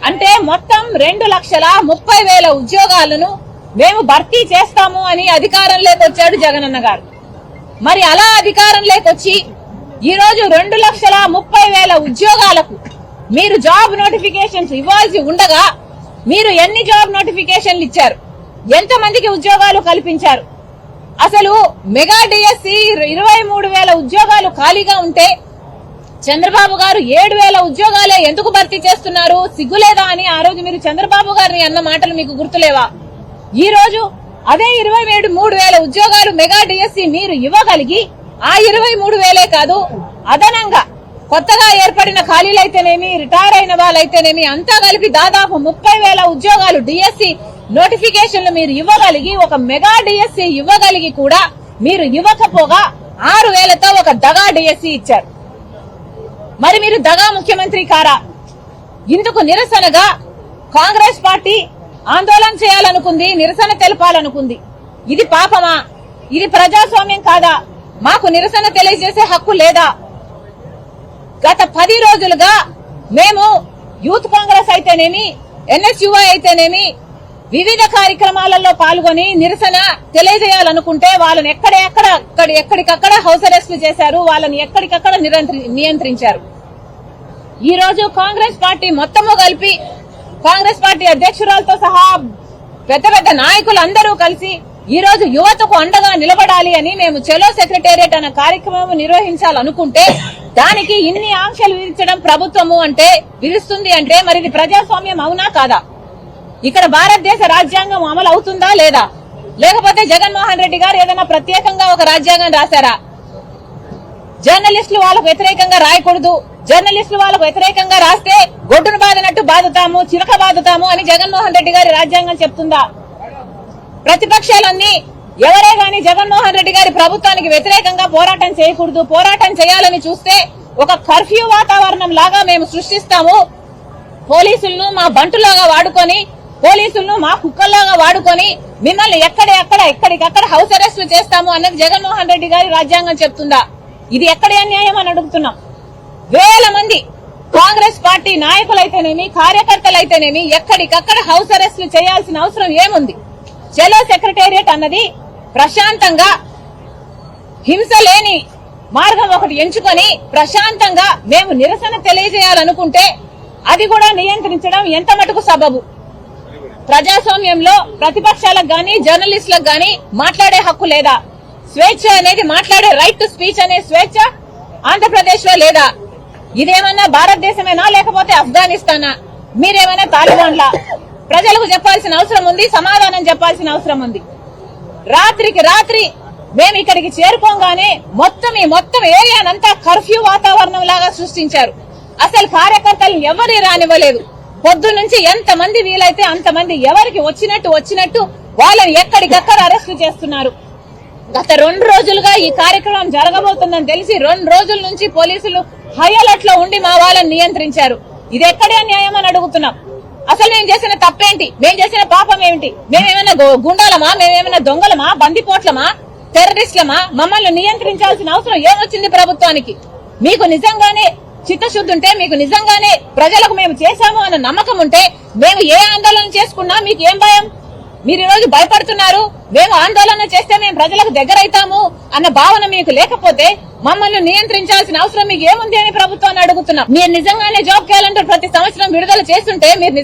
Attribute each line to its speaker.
Speaker 1: అంటే మొత్తం 2,30,000 ఉద్యోగాలను మేము భర్తీ చేస్తాము అని అధికారంలోకి వచ్చాడు జగనన్న గారు. మరి అలా అధికారంలోకి వచ్చి ఈ రోజు 2,30,000 ఉద్యోగాలకు మీరు జాబ్ నోటిఫికేషన్స్ ఇవ్వాల్సి ఉండగా మీరు ఎన్ని జాబ్ నోటిఫికేషన్లు ఇచ్చారు? ఎంతమందికి ఉద్యోగాలు కల్పించారు? అసలు మెగా డిఎస్సి 23,000 ఉద్యోగాలు ఖాళీగా ఉంటే చంద్రబాబు గారు 7,000 ఉద్యోగాలే ఎందుకు భర్తీ చేస్తున్నారు? సిగ్గులేదా అని ఆ రోజు మీరు చంద్రబాబు గారిని అన్న మాటలు మీకు గుర్తులేవా? ఈ రోజు అదే 23,000 ఉద్యోగాలు మెగా డిఎస్సి మీరు ఇవ్వగలిగి ఆ 23,000 కాదు, అదనంగా కొత్తగా ఏర్పడిన ఖాళీలైతేనేమి, రిటైర్ అయిన వాళ్ళైతేనేమి అంతా కలిపి దాదాపు 30,000 ఉద్యోగాలు డిఎస్సి నోటిఫికేషన్లు మీరు ఇవ్వగలిగి, ఒక మెగా డిఎస్సి ఇవ్వగలిగి కూడా మీరు ఇవ్వకపోగా 6,000తో ఒక దగా డిఎస్సి ఇచ్చారు. మరి మీరు దగా ముఖ్యమంత్రి కారా? ఇందుకు నిరసనగా కాంగ్రెస్ పార్టీ ఆందోళన చేయాలనుకుంది, నిరసన తెలపాలనుకుంది. ఇది పాపమా? ఇది ప్రజాస్వామ్యం కాదా? మాకు నిరసన తెలియజేసే హక్కు లేదా? గత 10 రోజులుగా మేము యూత్ కాంగ్రెస్ అయితేనేమి, ఎన్ఎస్యుఐ అయితేనేమి వివిధ కార్యక్రమాలలో పాల్గొని నిరసన తెలియజేయాలనుకుంటే వాళ్ళని ఎక్కడికక్కడ హౌస్ అరెస్ట్ చేశారు, వాళ్ళని ఎక్కడికక్కడ నియంత్రించారు. ఈ రోజు కాంగ్రెస్ పార్టీ మొత్తము కలిపి, కాంగ్రెస్ పార్టీ అధ్యక్షురాలతో సహా పెద్ద పెద్ద నాయకులందరూ కలిసి ఈ రోజు యువతకు అండగా నిలబడాలి అని మేము చెలో సెక్రటేరియట్ అనే కార్యక్రమం నిర్వహించాలనుకుంటే దానికి ఇన్ని ఆంక్షలు విధించడం ప్రభుత్వము అంటే విధిస్తుంది అంటే మరి ఇది ప్రజాస్వామ్యం అవునా కాదా? ఇక్కడ భారతదేశ రాజ్యాంగం అమలు అవుతుందా లేదా? లేకపోతే జగన్మోహన్ రెడ్డి గారు ఏదైనా ప్రత్యేకంగా ఒక రాజ్యాంగం రాశారా? జర్నలిస్టులు వాళ్ళకు వ్యతిరేకంగా రాయకూడదు, జర్నలిస్టులు వాళ్ళకు వ్యతిరేకంగా రాస్తే గొడ్డును బాదినట్టు బాదుతాము, చిలక బాదుతాము అని జగన్మోహన్ రెడ్డి గారి రాజ్యాంగం చెప్తుందా? ప్రతిపక్షాలన్నీ ఎవరే గాని జగన్మోహన్ రెడ్డి గారి ప్రభుత్వానికి వ్యతిరేకంగా పోరాటం చేయకూడదు, పోరాటం చేయాలని చూస్తే ఒక కర్ఫ్యూ వాతావరణం లాగా మేము సృష్టిస్తాము, పోలీసులను మా బంటులాగా వాడుకొని, పోలీసులను మా కుక్కల్లాగా వాడుకొని మిమ్మల్ని ఎక్కడికక్కడ హౌస్ అరెస్టులు చేస్తాము అన్నది జగన్మోహన్ రెడ్డి గారి రాజ్యాంగం చెప్తుందా? ఇది ఎక్కడి అన్యాయం అని అడుగుతున్నాం. వేల మంది కాంగ్రెస్ పార్టీ నాయకులైతేనేమి, కార్యకర్తలైతేనేమి ఎక్కడికక్కడ హౌస్ అరెస్టులు చేయాల్సిన అవసరం ఏముంది? చెలో సెక్రటేరియట్ అన్నది ప్రశాంతంగా హింస లేని మార్గం ఒకటి ఎంచుకొని ప్రశాంతంగా మేము నిరసన తెలియజేయాలనుకుంటే అది కూడా నియంత్రించడం ఎంత మటుకు సబబు? ప్రజాస్వామ్యంలో ప్రతిపక్షాలకు గాని జర్నలిస్టులకు గాని మాట్లాడే హక్కు లేదా? స్వేచ్ఛ అనేది, మాట్లాడే రైట్ టు స్పీచ్ అనే స్వేచ్ఛ ఆంధ్రప్రదేశ్ లో లేదా? ఇదేమన్నా భారతదేశమేనా లేకపోతే ఆఫ్ఘనిస్తానా? మీరేమైనా తాలిబాన్లా? ప్రజలకు చెప్పాల్సిన అవసరం ఉంది, సమాధానం చెప్పాల్సిన అవసరం ఉంది. రాత్రికి రాత్రి మేము ఇక్కడికి చేరుకోగానే మొత్తం ఏరియానంతా కర్ఫ్యూ వాతావరణం లాగా సృష్టించారు. అసలు కార్యకర్తలను ఎవరి రానివ్వలేదు. పొద్దు నుంచి ఎంతమంది వీలైతే అంతమంది ఎవరికి వచ్చినట్టు వాళ్ళని ఎక్కడికక్కడ అరెస్టు చేస్తున్నారు. గత 2 రోజులుగా ఈ కార్యక్రమం జరగబోతుందని తెలిసి 2 రోజుల నుంచి పోలీసులు హై అలర్ట్ లో ఉండి మా వాళ్ళని నియంత్రించారు. ఇది ఎక్కడే అన్యాయం అని అడుగుతున్నాం. అసలు మేము చేసిన తప్పేంటి? మేము చేసిన పాపం ఏమిటి? మేమేమైనా గుండాలమా? మేమేమైనా దొంగలమా? బందిపోట్లమా? టెర్రరిస్టులమా? మమ్మల్ని నియంత్రించాల్సిన అవసరం ఏమొచ్చింది ప్రభుత్వానికి? మీకు నిజంగానే చిత్తశుద్ధి ఉంటే, మీకు నిజంగానే ప్రజలకు మేము చేశాము అన్న నమ్మకం ఉంటే మేము ఏ ఆందోళన చేసుకున్నా మీకు ఏం భయం? మీరు ఈ రోజు భయపడుతున్నారు. మేము ఆందోళన చేస్తే మేము ప్రజలకు దగ్గరైతాము అన్న భావన మీకు లేకపోతే మమ్మల్ని నియంత్రించాల్సిన అవసరం మీకు ఏముంది అని ప్రభుత్వాన్ని అడుగుతున్నాం. మీరు నిజంగానే జాబ్ క్యాలెండర్ ప్రతి సంవత్సరం విడుదల చేస్తుంటే మీరు